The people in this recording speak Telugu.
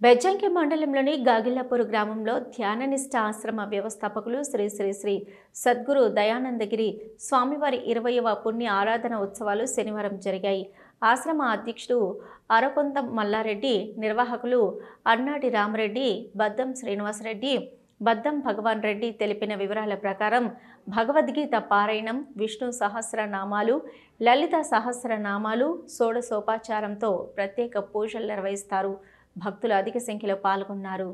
బెజ్జంకి మండలంలోని గాగిళ్లపూర్ గ్రామంలో ధ్యాననిష్ట ఆశ్రమ వ్యవస్థాపకులు శ్రీ శ్రీ శ్రీ సద్గురు దయానందగిరి స్వామివారి 20వ పుణ్య ఆరాధన ఉత్సవాలు శనివారం జరిగాయి. ఆశ్రమ అధ్యక్షుడు అరకొంతం మల్లారెడ్డి, నిర్వాహకులు అన్నాటి రామరెడ్డి, బద్దం శ్రీనివాసరెడ్డి, బద్దం భగవాన్ రెడ్డి తెలిపిన వివరాల ప్రకారం భగవద్గీత పారాయణం, విష్ణు సహస్రనామాలు, లలిత సహస్రనామాలు, షోడశోపచారంతో ప్రత్యేక పూజలు నిర్వహిస్తారు. భక్తులు అధిక సంఖ్యలో పాల్గొన్నారు.